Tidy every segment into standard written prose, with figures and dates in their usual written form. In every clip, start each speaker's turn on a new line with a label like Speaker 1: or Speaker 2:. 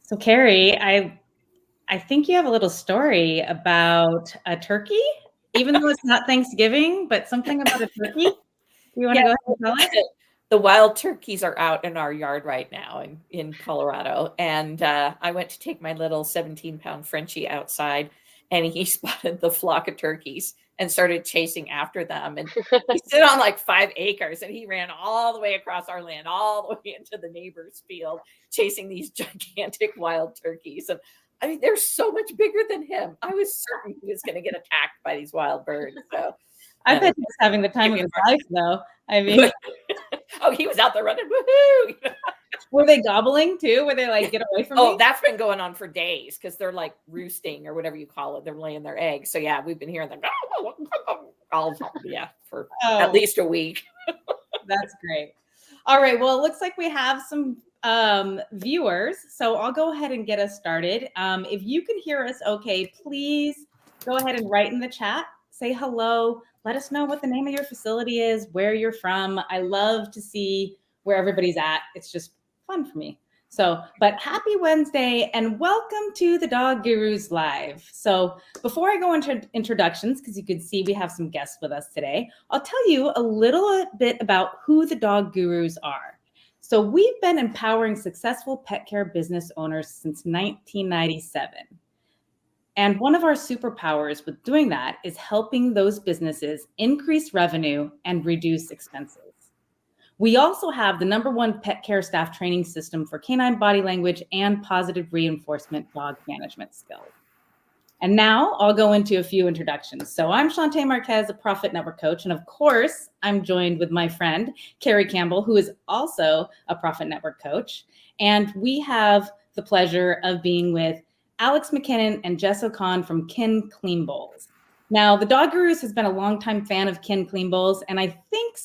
Speaker 1: So Carrie, I think you have a little story about a turkey, even though it's not Thanksgiving, but something about a turkey. Do you want
Speaker 2: Yeah,
Speaker 1: to go ahead and tell us?
Speaker 2: the wild turkeys are out in our yard right now in Colorado. And I went to take my little 17-pound Frenchie outside, and he spotted the flock of turkeys and started chasing after them. And we sit on like 5 acres, and he ran all the way across our land, all the way into the neighbor's field, chasing these gigantic wild turkeys. And I mean, they're so much bigger than him. I was certain he was going to get attacked by these wild birds. So
Speaker 1: I bet he's having the time of his life, though. I mean,
Speaker 2: oh, he was out there running, woohoo!
Speaker 1: were they gobbling too? Were they like, get away from me?
Speaker 2: Oh, that's been going on for days because they're like roosting or whatever you call it. They're laying their eggs. So yeah, we've been hearing them all for at least a week.
Speaker 1: That's great. All right. Well, it looks like we have some viewers. So I'll go ahead and get us started. If you can hear us okay, please go ahead and write in the chat. Say hello. Let us know what the name of your facility is, where you're from. I love to see where everybody's at. It's just fun for me. So, but happy Wednesday and welcome to the Dog Gurus Live. So before I go into introductions, because you can see we have some guests with us today, I'll tell you a little bit about who the Dog Gurus are. So we've been empowering successful pet care business owners since 1997. And one of our superpowers with doing that is helping those businesses increase revenue and reduce expenses. We also have the #1 pet care staff training system for canine body language and positive reinforcement dog management skills. And now I'll go into a few introductions. So I'm Shantae Marquez, a Profit Network coach. And of course, I'm joined with my friend, Carrie Campbell, who is also a Profit Network coach. And we have the pleasure of being with Alex McKinnon and Jess O'Con from Kinn Kleanbowls. Now, the Dog Gurus has been a longtime fan of Kinn Kleanbowls, and I think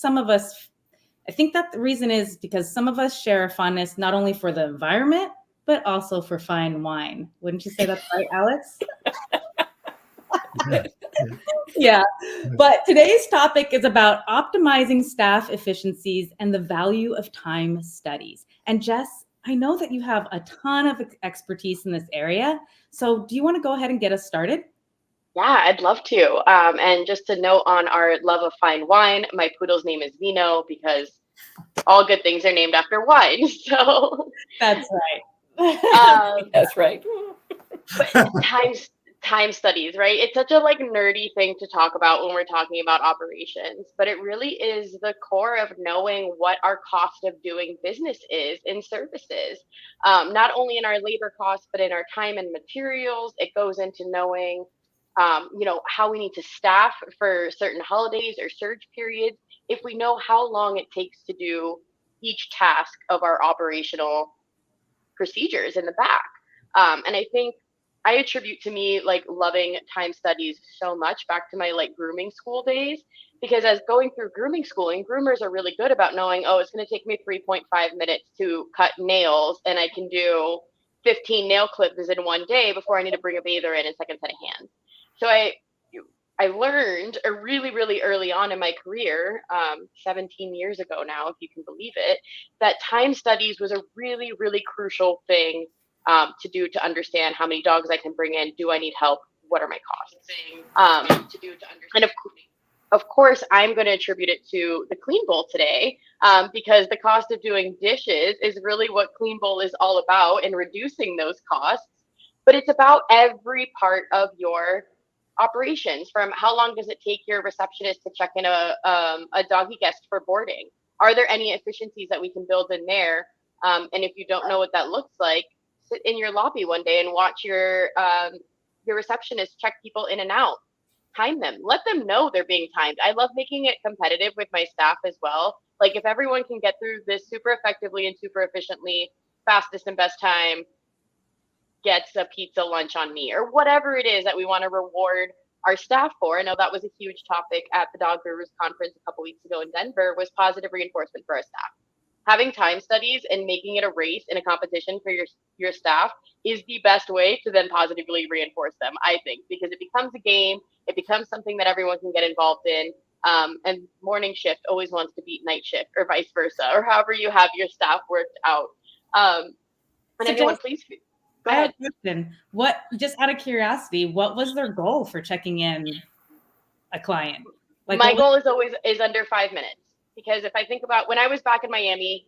Speaker 1: that the reason is because some of us share a fondness not only for the environment, but also for fine wine. Wouldn't you say that's right, Alex? Yeah. But today's topic is about optimizing staff efficiencies and the value of time studies. And Jess, I know that you have a ton of expertise in this area. So do you want to go ahead and get us started?
Speaker 3: Yeah, I'd love to. And just to note on our love of fine wine, my poodle's name is Vino because all good things are named after wine. So
Speaker 1: that's right.
Speaker 2: That's right.
Speaker 3: But time studies, right? It's such a nerdy thing to talk about when we're talking about operations, but it really is the core of knowing what our cost of doing business is in services. Not only in our labor costs, but in our time and materials. It goes into knowing how we need to staff for certain holidays or surge periods. If we know how long it takes to do each task of our operational procedures in the back. And I think I attribute to me loving time studies so much back to my grooming school days, because as going through grooming schooling, groomers are really good about knowing, oh, it's going to take me 3.5 minutes to cut nails, and I can do 15 nail clips in one day before I need to bring a bather in a second set of hands. So I learned really, really early on in my career, 17 years ago now, if you can believe it, that time studies was a really, really crucial thing to do to understand how many dogs I can bring in. Do I need help? What are my costs? And of course, I'm going to attribute it to the Clean Bowl today, because the cost of doing dishes is really what Clean Bowl is all about, and reducing those costs. But it's about every part of your operations, from how long does it take your receptionist to check in a doggy guest for boarding? Are there any efficiencies that we can build in there? And if you don't know what that looks like, sit in your lobby one day and watch your receptionist check people in and out. Time them. Let them know they're being timed. I love making it competitive with my staff as well. Like, if everyone can get through this super effectively and super efficiently, fastest and best time gets a pizza lunch on me, or whatever it is that we want to reward our staff for. I know that was a huge topic at the Dog Gurus conference a couple weeks ago in Denver, was positive reinforcement for our staff. Having time studies and making it a race and a competition for your staff is the best way to then positively reinforce them, I think, because it becomes a game. It becomes something that everyone can get involved in. And morning shift always wants to beat night shift, or vice versa, or however you have your staff worked out. And so anyone, please. Go
Speaker 1: I have
Speaker 3: ahead.
Speaker 1: a question. What, just out of curiosity, what was their goal for checking in a client? Like,
Speaker 3: My
Speaker 1: what was,
Speaker 3: goal is always is under 5 minutes, because if I think about when I was back in Miami,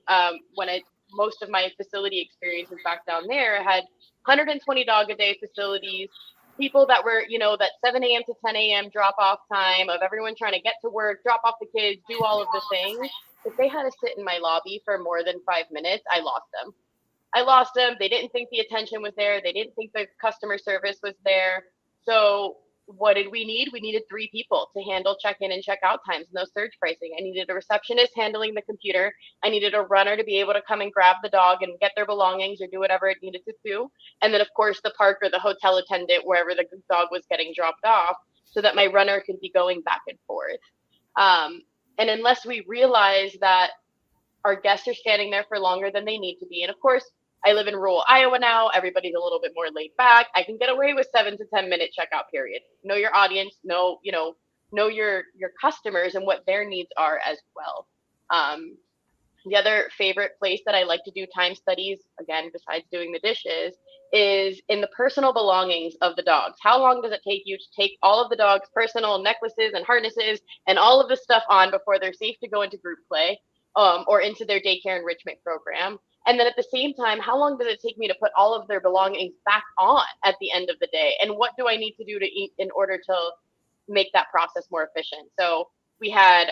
Speaker 3: when I most of my facility experience was back down there, I had 120 dog a day facilities, people that were, that 7 a.m. to 10 a.m. drop off time of everyone trying to get to work, drop off the kids, do all of the things. If they had to sit in my lobby for more than 5 minutes, I lost them. I lost them. They didn't think the attention was there. They didn't think the customer service was there. So what did we need? We needed 3 people to handle check-in and check-out times, no surge pricing. I needed a receptionist handling the computer. I needed a runner to be able to come and grab the dog and get their belongings or do whatever it needed to do. And then, of course, the park or the hotel attendant, wherever the dog was getting dropped off, so that my runner could be going back and forth. And unless we realize that our guests are standing there for longer than they need to be. And of course, I live in rural Iowa now. Everybody's a little bit more laid back. I can get away with 7 to 10 minute checkout period. Know your audience, know your customers and what their needs are as well. The other favorite place that I like to do time studies, again, besides doing the dishes, is in the personal belongings of the dogs. How long does it take you to take all of the dog's personal necklaces and harnesses and all of the stuff on before they're safe to go into group play, or into their daycare enrichment program? And then at the same time, how long does it take me to put all of their belongings back on at the end of the day? And what do I need to do to eat in order to make that process more efficient? So we had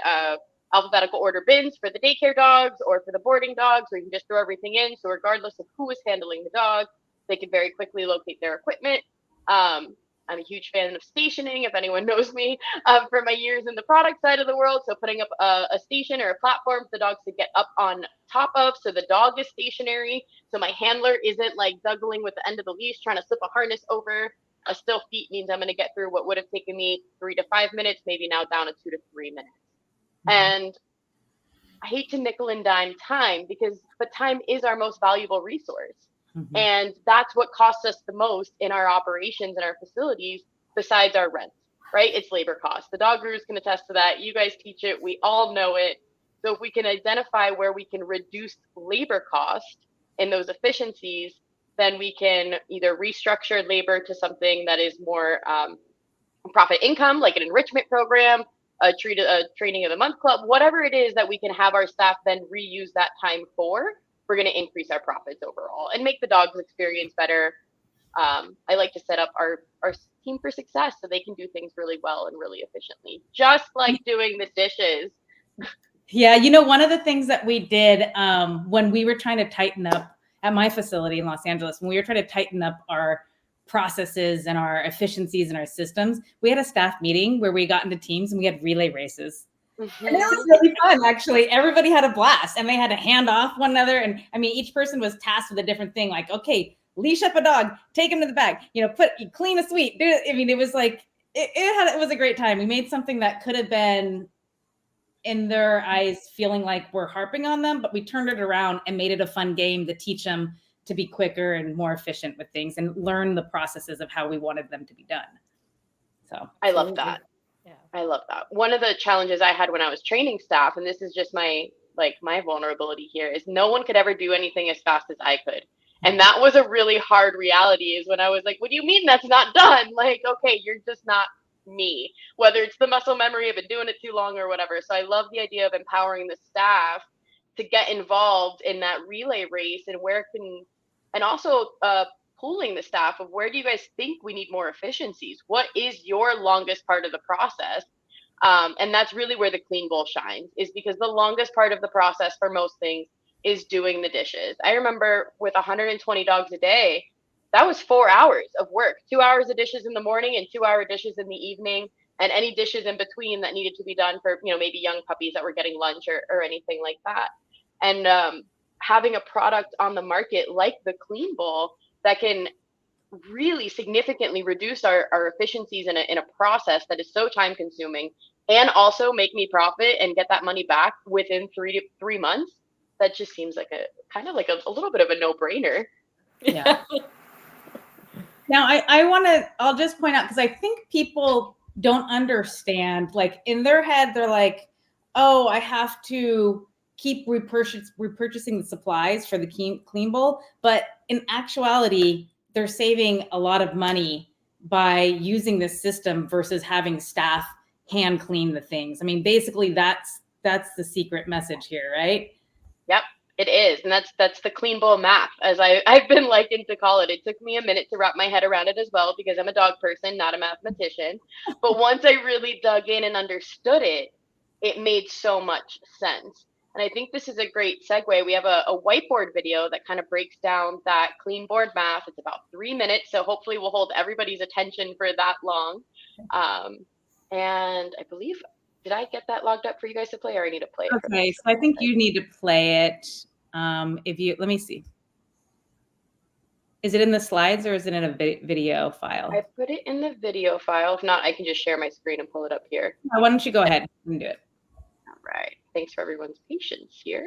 Speaker 3: alphabetical order bins for the daycare dogs or for the boarding dogs, where you can just throw everything in. So regardless of who is handling the dog, they can very quickly locate their equipment. I'm a huge fan of stationing, if anyone knows me, for my years in the product side of the world. So putting up a station or a platform for the dogs to get up on top of, so the dog is stationary. So my handler isn't like juggling with the end of the leash, trying to slip a harness over. A still feet means I'm going to get through what would have taken me 3 to 5 minutes, maybe now down to 2 to 3 minutes. And I hate to nickel and dime time, but time is our most valuable resource.
Speaker 1: Mhm.
Speaker 3: And that's what costs us the most in our operations and our facilities, besides our rent, right? It's labor costs. The dog gurus can attest to that. You guys teach it. We all know it. So if we can identify where we can reduce labor cost in those efficiencies, then we can either restructure labor to something that is more profit income, like an enrichment program, a training of the month club, whatever it is that we can have our staff then reuse that time for, we're going to increase our profits overall and make the dog's experience better. I like to set up our team for success so they can do things really well and really efficiently, just like doing the dishes.
Speaker 1: Yeah, one of the things that we did when we were trying to tighten up at my facility in Los Angeles, when we were trying to tighten up our processes and our efficiencies and our systems, we had a staff meeting where we got into teams and we had relay races.
Speaker 3: Mm-hmm.
Speaker 1: And it was really fun, actually. Everybody had a blast and they had to hand off one another. And I mean, each person was tasked with a different thing, like, okay, leash up a dog, take him to the back, clean a suite. I mean, it was like, it was a great time. We made something that could have been, in their eyes, feeling like we're harping on them, but we turned it around and made it a fun game to teach them to be quicker and more efficient with things and learn the processes of how we wanted them to be done. So
Speaker 3: I love that.
Speaker 2: Yeah.
Speaker 3: I love that. One of the challenges I had when I was training staff, and this is just my vulnerability here, is no one could ever do anything as fast as I could. And that was a really hard reality, is when I was like, what do you mean that's not done? Like, okay, you're just not me, whether it's the muscle memory of it doing it too long or whatever. So I love the idea of empowering the staff to get involved in that relay race, and also pooling the staff of, where do you guys think we need more efficiencies? What is your longest part of the process? And that's really where the clean bowl shines, is because the longest part of the process for most things is doing the dishes. I remember with 120 dogs a day, that was 4 hours of work, 2 hours of dishes in the morning and 2 hour dishes in the evening, and any dishes in between that needed to be done for, maybe young puppies that were getting lunch or anything like that. And having a product on the market like the Clean Bowl that can really significantly reduce our efficiencies in a process that is so time consuming, and also make me profit and get that money back within 3 months, that just seems like a little bit of a no-brainer.
Speaker 1: Yeah. Now I'll just point out, because I think people don't understand, like in their head, they're like, oh, I have to keep repurchasing the supplies for the Clean Bowl. But in actuality, they're saving a lot of money by using this system versus having staff hand clean the things. I mean, basically that's the secret message here, right?
Speaker 3: Yep, it is. And that's the clean bowl math, as I've been likened to call it. It took me a minute to wrap my head around it as well, because I'm a dog person, not a mathematician. But once I really dug in and understood it, it made so much sense. And I think this is a great segue. We have a whiteboard video that kind of breaks down that clean board math. It's about 3 minutes, so hopefully we'll hold everybody's attention for that long. And I believe, did I get that logged up for you guys to play, or I need to play it?
Speaker 1: Okay, so I think you need to play it. If you, let me see. Is it in the slides or is it in a video file?
Speaker 3: I put it in the video file. If not, I can just share my screen and pull it up here.
Speaker 1: Why don't you go ahead and do it?
Speaker 3: All right. Thanks for everyone's patience here.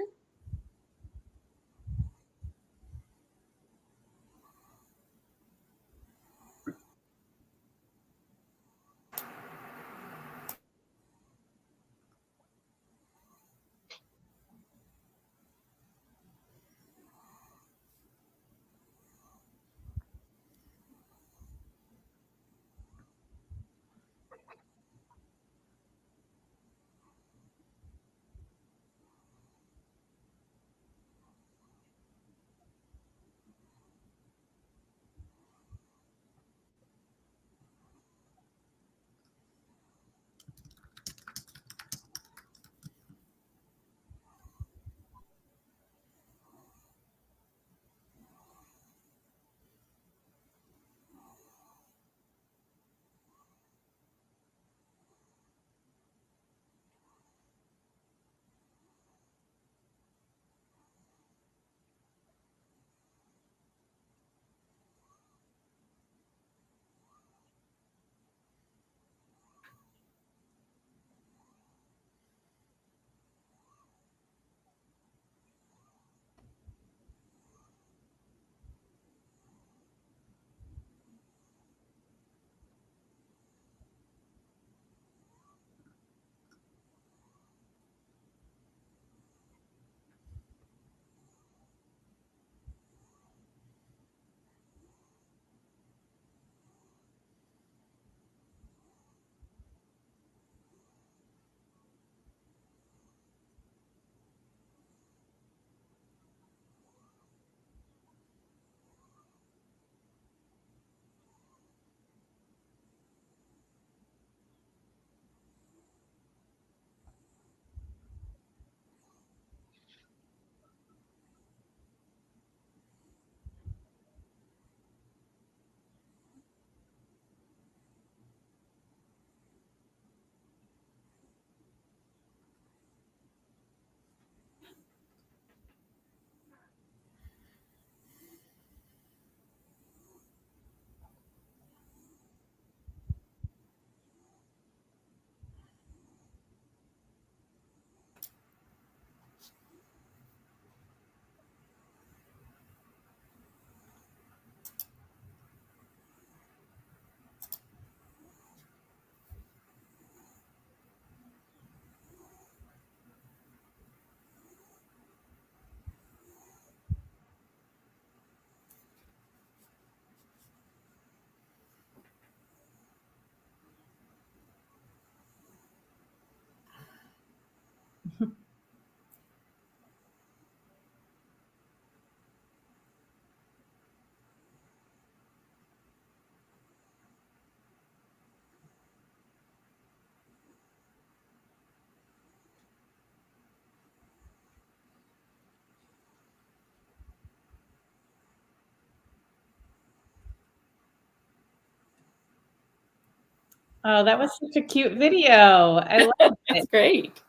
Speaker 1: Oh, that was such a cute video. I love it.
Speaker 2: It's great.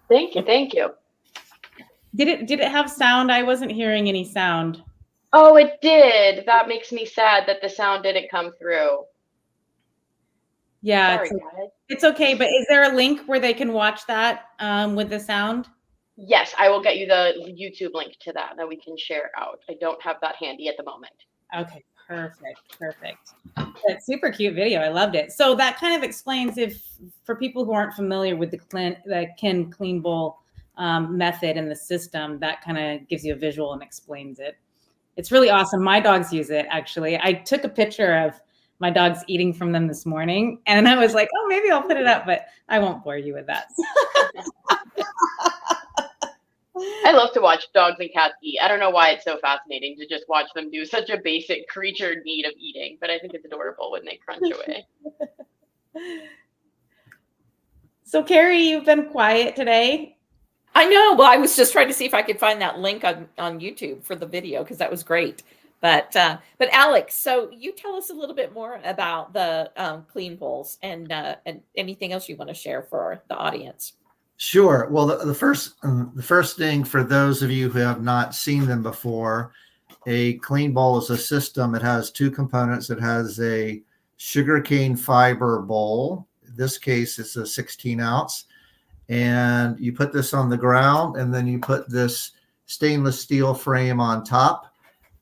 Speaker 3: Thank you. Thank you.
Speaker 1: Did it have sound? I wasn't hearing any sound.
Speaker 3: Oh, it did. That makes me sad that the sound didn't come through.
Speaker 1: Yeah,
Speaker 3: Sorry, guys.
Speaker 1: it's okay. But is there a link where they can watch that with the sound?
Speaker 3: Yes, I will get you the YouTube link to that we can share out. I don't have that handy at the moment.
Speaker 1: Okay, perfect. That's super cute video. I loved it. So that kind of explains, if for people who aren't familiar with the Kinn Kleanbowls method and the system, that kind of gives you a visual and explains it. It's really awesome. My dogs use it, actually. I took a picture of my dogs eating from them this morning, and I was like, oh, maybe I'll put it up, but I won't bore you with that.
Speaker 3: I love to watch dogs and cats eat. I don't know why it's so fascinating to just watch them do such a basic creature need of eating, but I think it's adorable when they crunch away.
Speaker 1: So, Carrie, you've been quiet today.
Speaker 2: I know. Well, I was just trying to see if I could find that link on YouTube for the video, because that was great. But Alex, so you tell us a little bit more about the Kleanbowls and anything else you want to share for the audience.
Speaker 4: Sure. Well, the first thing for those of you who have not seen them before, a Kleanbowl is a system. It has two components. It has a sugarcane fiber bowl. In this case, it's a 16 ounce. And you put this on the ground, and then you put this stainless steel frame on top,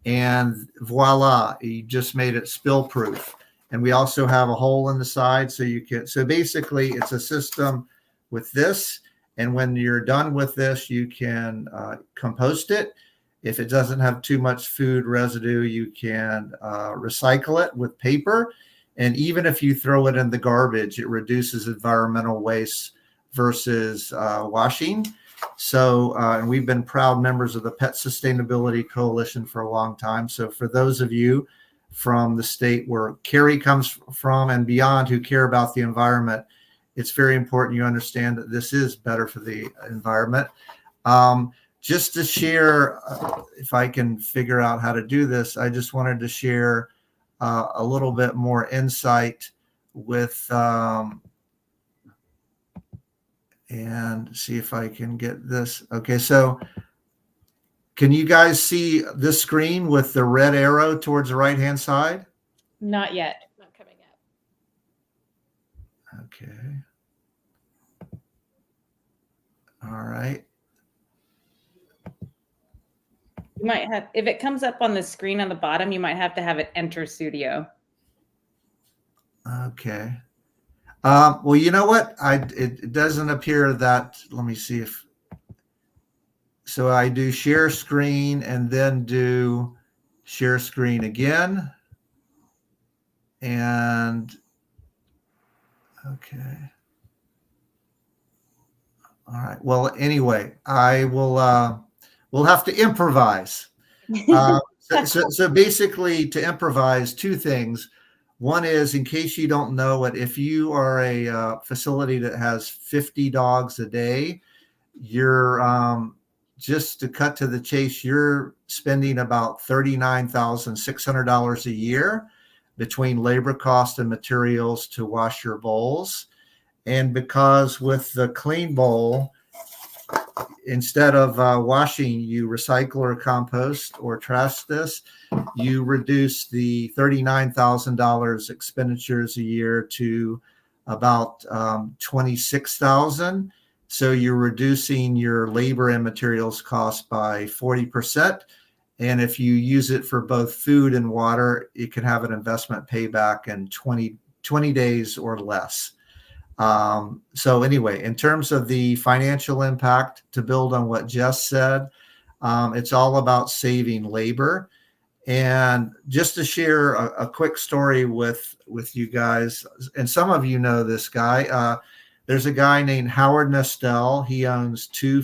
Speaker 4: and voila, you just made it spill proof. And we also have a hole in the side, so basically it's a system with this. And when you're done with this, you can compost it. If it doesn't have too much food residue, you can recycle it with paper. And even if you throw it in the garbage, it reduces environmental waste versus washing. So, and we've been proud members of the Pet Sustainability Coalition for a long time. So for those of you from the state where Carrie comes from and beyond who care about the environment, it's very important you understand that this is better for the environment. Just to share, if I can figure out how to do this, I just wanted to share a little bit more insight with, and see if I can get this. Okay, so can you guys see this screen with the red arrow towards the right-hand side?
Speaker 1: Not yet.
Speaker 2: Not coming up.
Speaker 4: Okay. All right.
Speaker 1: You might have, if it comes up on the screen on the bottom, you might have to have it enter studio.
Speaker 4: Okay. Well, you know what? It doesn't appear that, let me see if, so I do share screen and then do share screen again. And, okay. All right. Well, anyway, I will, we'll have to improvise. So basically to improvise two things. One is, in case you don't know it, if you are a facility that has 50 dogs a day, you're, just to cut to the chase, you're spending about $39,600 a year between labor cost and materials to wash your bowls. And because with the Kleanbowl, instead of washing, you recycle or compost or trash this, you reduce the $39,000 expenditures a year to about $26,000. So you're reducing your labor and materials cost by 40%. And if you use it for both food and water, it can have an investment payback in 20 days or less. So anyway, in terms of the financial impact, to build on what Jess said, it's all about saving labor. And just to share a quick story with you guys, and some of you know this guy, there's a guy named Howard Nestel. He owns two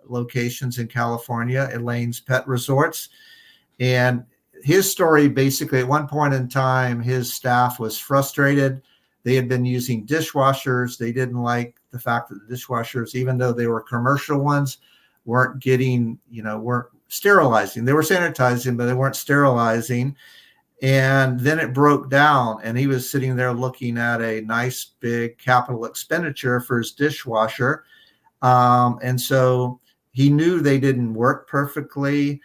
Speaker 4: locations in California, Elaine's Pet Resorts. And his story, basically, at one point in time, his staff was frustrated. They had been using dishwashers. They didn't like the fact that the dishwashers, even though they were commercial ones, weren't getting, weren't sterilizing. They were sanitizing, but they weren't sterilizing. And then it broke down, and he was sitting there looking at a nice big capital expenditure for his dishwasher. And so he knew they didn't work perfectly.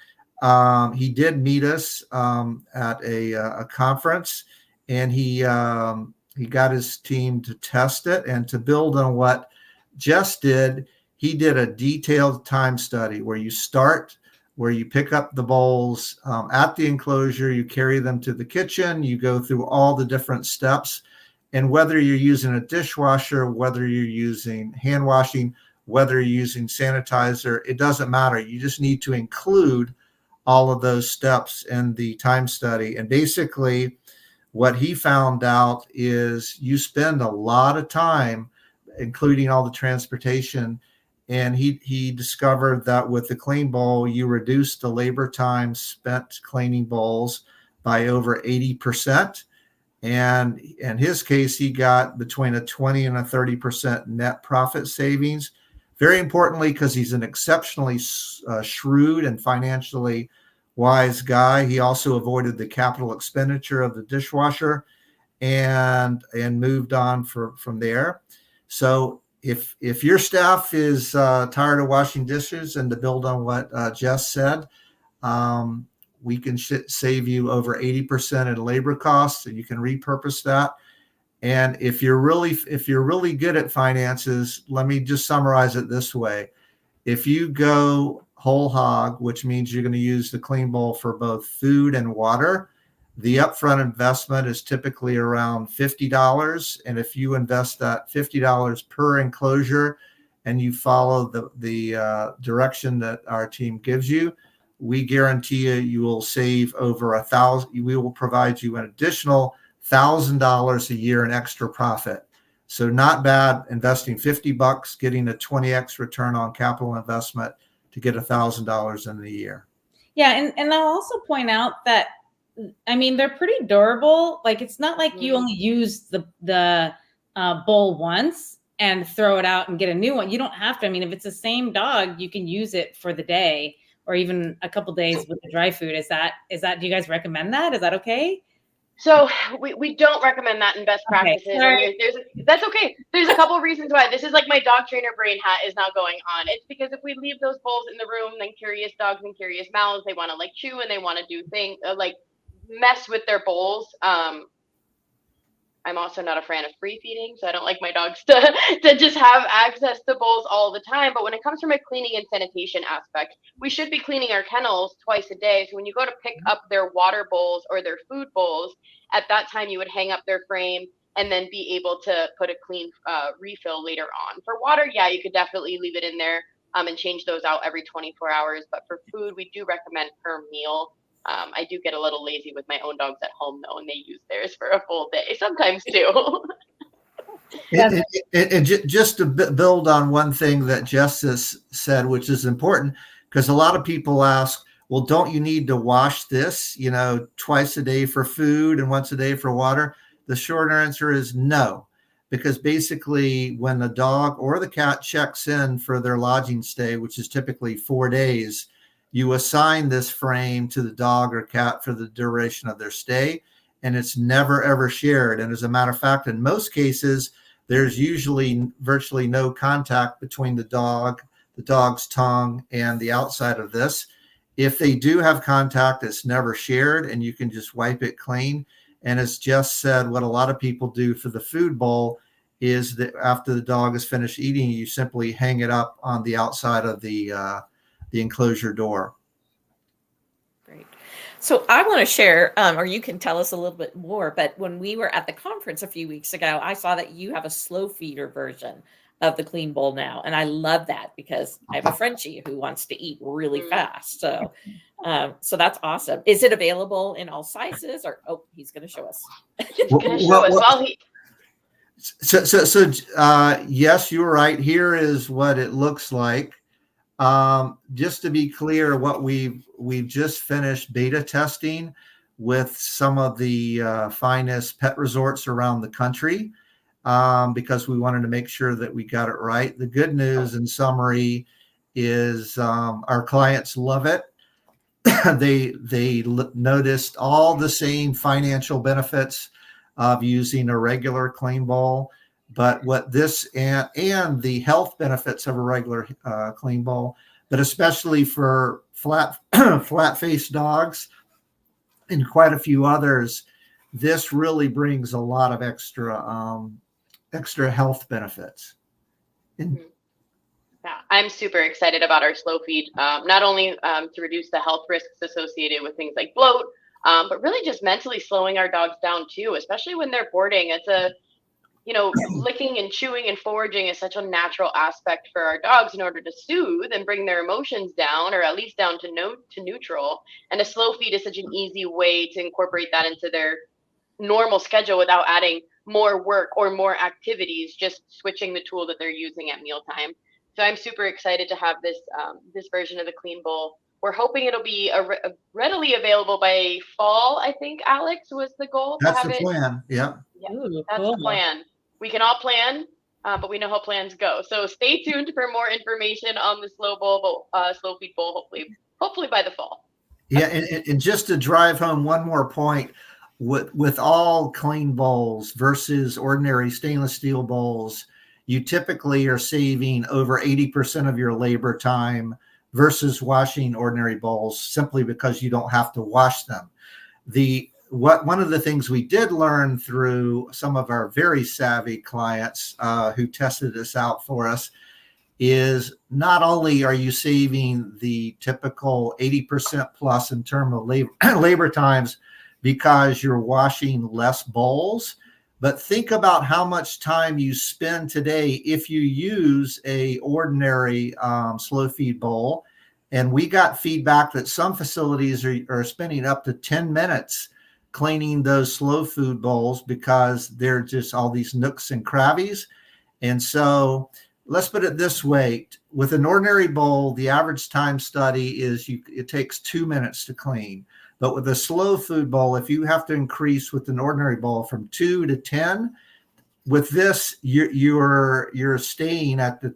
Speaker 4: He did meet us at a conference, and he got his team to test it. And to build on what Jess did, he did a detailed time study where you start, where you pick up the bowls at the enclosure, you carry them to the kitchen, you go through all the different steps. And whether you're using a dishwasher, whether you're using hand washing, whether you're using sanitizer, it doesn't matter. You just need to include all of those steps in the time study. And basically, what he found out is you spend a lot of time, including all the transportation. And he discovered that with the clean bowl, you reduce the labor time spent cleaning bowls by over 80%. And in his case, he got between a 20 and a 30% net profit savings. Very importantly, because he's an exceptionally shrewd and financially wise guy, he also avoided the capital expenditure of the dishwasher and moved on from there. So if your staff is tired of washing dishes, and to build on what Jess said, we can save you over 80% in labor costs, and you can repurpose that. And if you're really good at finances, let me just summarize it this way. If you go whole hog, which means you're going to use the clean bowl for both food and water, the upfront investment is typically around $50. And if you invest that $50 per enclosure and you follow the direction that our team gives you, we guarantee you will save over $1,000. We will provide you an additional $1,000 a year in extra profit. So not bad, investing $50, getting a 20x return on capital investment to get $1,000 in the year.
Speaker 1: Yeah, and I'll also point out that, I mean, they're pretty durable. Like, it's not like you only use the bowl once and throw it out and get a new one. You don't have to. I mean, if it's the same dog, you can use it for the day or even a couple days with the dry food. Is that, do you guys recommend that? Is that okay?
Speaker 3: So we don't recommend that in best practices.
Speaker 1: Okay.
Speaker 3: And that's okay. There's a couple of reasons why. This is like my dog trainer brain hat is now going on. It's because if we leave those bowls in the room, then curious dogs and curious mouths, they want to like chew and they want to do things like mess with their bowls. I'm also not a fan of free feeding, so I don't like my dogs to just have access to bowls all the time. But when it comes from a cleaning and sanitation aspect, we should be cleaning our kennels twice a day. So when you go to pick up their water bowls or their food bowls, at that time you would hang up their frame and then be able to put a clean refill later on. For water, yeah, you could definitely leave it in there and change those out every 24 hours. But for food, we do recommend per meal. I do get a little lazy with my own dogs at home, though, and they use theirs for a full day sometimes too.
Speaker 4: And just to build on one thing that Justice said, which is important, because a lot of people ask, well, don't you need to wash this, twice a day for food and once a day for water? The short answer is no, because basically when the dog or the cat checks in for their lodging stay, which is typically 4 days, you assign this frame to the dog or cat for the duration of their stay, and it's never, ever shared. And as a matter of fact, in most cases, there's usually virtually no contact between the dog's tongue, and the outside of this. If they do have contact, it's never shared, and you can just wipe it clean. And as Jess said, what a lot of people do for the food bowl is that after the dog is finished eating, you simply hang it up on the outside of the enclosure door.
Speaker 2: Great. So I want to share, or you can tell us a little bit more, but when we were at the conference a few weeks ago, I saw that you have a slow feeder version of the clean bowl now. And I love that because I have a Frenchie who wants to eat really fast. So that's awesome. Is it available in all sizes, or, he's going to show us.
Speaker 4: Yes, you're right. Here is what it looks like. Just to be clear, what we've just finished beta testing with some of the finest pet resorts around the country, because we wanted to make sure that we got it right. The good news in summary is our clients love it. They noticed all the same financial benefits of using a regular clean bowl. But what this and the health benefits of a regular clean bowl, but especially for flat-faced dogs and quite a few others, this really brings a lot of extra health benefits.
Speaker 3: Yeah, I'm super excited about our slow feed, not only to reduce the health risks associated with things like bloat, but really just mentally slowing our dogs down too, especially when they're boarding. licking and chewing and foraging is such a natural aspect for our dogs in order to soothe and bring their emotions down, or at least down to neutral. And a slow feed is such an easy way to incorporate that into their normal schedule without adding more work or more activities, just switching the tool that they're using at mealtime. So I'm super excited to have this version of the Clean Bowl. We're hoping it'll be readily available by fall. I think, Alex, was the goal to
Speaker 4: That's
Speaker 3: have
Speaker 4: the
Speaker 3: it.
Speaker 4: plan. Yeah.
Speaker 3: Yeah,
Speaker 1: Ooh,
Speaker 3: that's
Speaker 1: cool.
Speaker 3: the plan. We can all plan, but we know how plans go. So stay tuned for more information on the slow feed bowl. Hopefully by the fall.
Speaker 4: Yeah, and just to drive home one more point, with all clean bowls versus ordinary stainless steel bowls, you typically are saving over 80% of your labor time versus washing ordinary bowls, simply because you don't have to wash them. One of the things we did learn through some of our very savvy clients who tested this out for us is not only are you saving the typical 80% plus in terms of labor times because you're washing less bowls, but think about how much time you spend today if you use a ordinary slow feed bowl. And we got feedback that some facilities are spending up to 10 minutes cleaning those slow food bowls because they're just all these nooks and crannies. And so let's put it this way. With an ordinary bowl, the average time study is it takes 2 minutes to clean. But with a slow food bowl, if you have to increase with an ordinary bowl from 2 to 10, with this, you're staying at the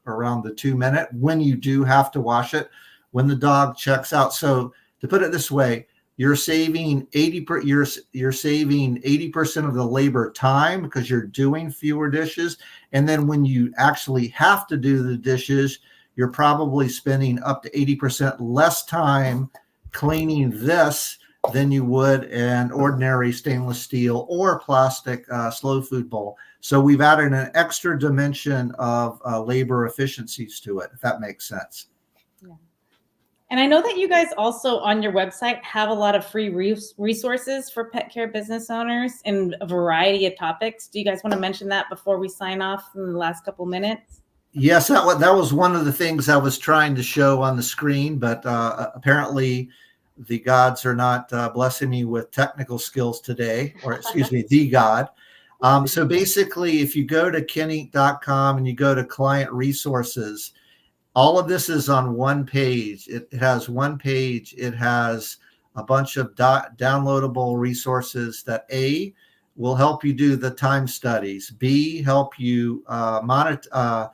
Speaker 4: around the 2 minute when you do have to wash it when the dog checks out. So to put it this way, you're saving 80% of the labor time because you're doing fewer dishes. And then when you actually have to do the dishes, you're probably spending up to 80% less time cleaning this than you would an ordinary stainless steel or plastic slow food bowl. So we've added an extra dimension of labor efficiencies to it, if that makes sense.
Speaker 1: And I know that you guys also on your website have a lot of free resources for pet care business owners in a variety of topics. Do you guys want to mention that before we sign off in the last couple minutes?
Speaker 4: Yes, that was one of the things I was trying to show on the screen, but apparently the gods are not blessing me with technical skills today, or excuse me, the God. So basically, if you go to kinninc.com and you go to client resources, all of this is on one page. It has one page. It has a bunch of downloadable resources that A, will help you do the time studies. B, help you plug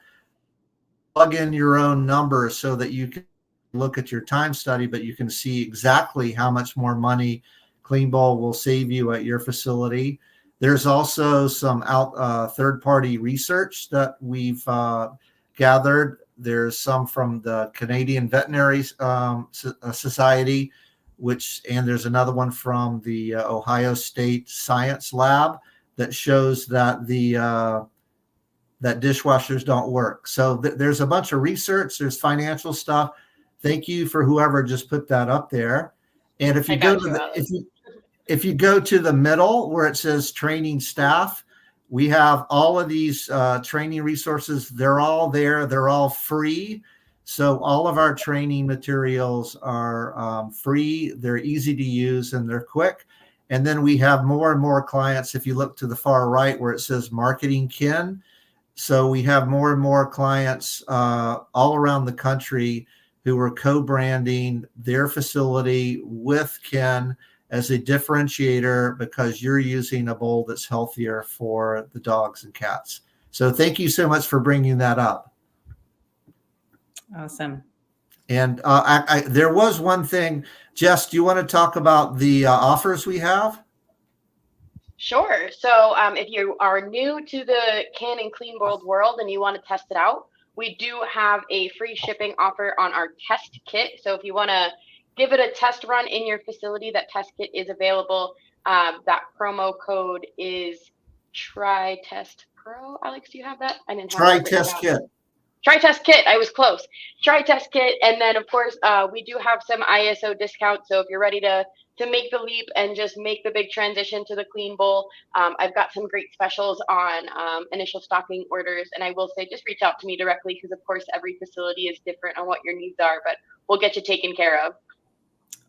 Speaker 4: in your own numbers so that you can look at your time study, but you can see exactly how much more money Clean Bowl will save you at your facility. There's also some third-party research that we've gathered. There's some from the Canadian Veterinary Society, and there's another one from the Ohio State Science Lab that shows that that dishwashers don't work. So there's a bunch of research. There's financial stuff. Thank you for whoever just put that up there. And if you go to the middle where it says training staff, we have all of these training resources. They're all there. They're all free. So all of our training materials are free. They're easy to use and they're quick. And then we have more and more clients. If you look to the far right where it says Marketing Kinn, so we have more and more clients all around the country who are co-branding their facility with Kinn as a differentiator because you're using a bowl that's healthier for the dogs and cats. So thank you so much for bringing that up.
Speaker 1: Awesome.
Speaker 4: And there was one thing, Jess, do you want to talk about the offers we have?
Speaker 3: Sure. So if you are new to the Kinn and Clean Bowl world and you want to test it out, we do have a free shipping offer on our test kit. So if you want to give it a test run in your facility, that test kit is available. That promo code is TryTestPro. Alex, do you have that? I didn't have
Speaker 4: Try
Speaker 3: that
Speaker 4: Test Kit.
Speaker 3: Test kit. I was close. Test kit, and then of course we do have some ISO discounts. So if you're ready to make the leap and just make the big transition to the clean bowl, I've got some great specials on initial stocking orders. And I will say, just reach out to me directly because of course every facility is different on what your needs are, but we'll get you taken care of.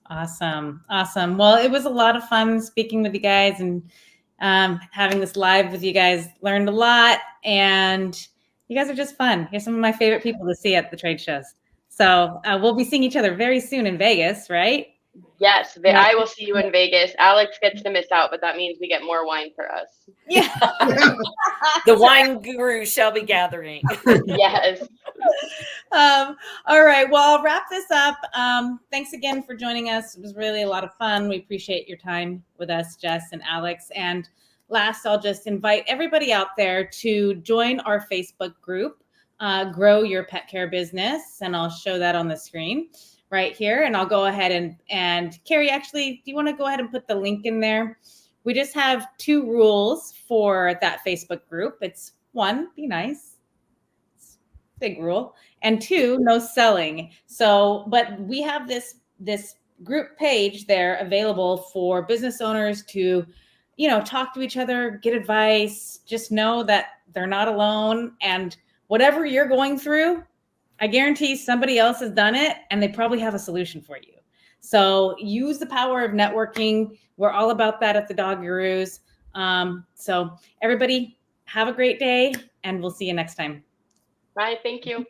Speaker 1: Awesome. Awesome. Well, it was a lot of fun speaking with you guys and having this live with you guys. Learned a lot, and you guys are just fun. You're some of my favorite people to see at the trade shows. So we'll be seeing each other very soon in Vegas, right?
Speaker 3: Yes, I will see you in Vegas. Alex gets to miss out, but that means we get more wine for us.
Speaker 1: Yeah.
Speaker 2: The wine guru shall be gathering.
Speaker 3: Yes.
Speaker 1: All right. Well, I'll wrap this up. Thanks again for joining us. It was really a lot of fun. We appreciate your time with us, Jess and Alex. And last, I'll just invite everybody out there to join our Facebook group, Grow Your Pet Care Business. And I'll show that on the screen right here. And I'll go ahead and Carrie, actually, do you want to go ahead and put the link in there? We just have 2 rules for that Facebook group. It's 1, be nice. It's a big rule. And 2, no selling. So, but we have this group page there available for business owners to, talk to each other, get advice, just know that they're not alone. And whatever you're going through, I guarantee somebody else has done it and they probably have a solution for you. So use the power of networking. We're all about that at the Dog Gurus. So everybody have a great day and we'll see you next time.
Speaker 3: Bye. Thank you.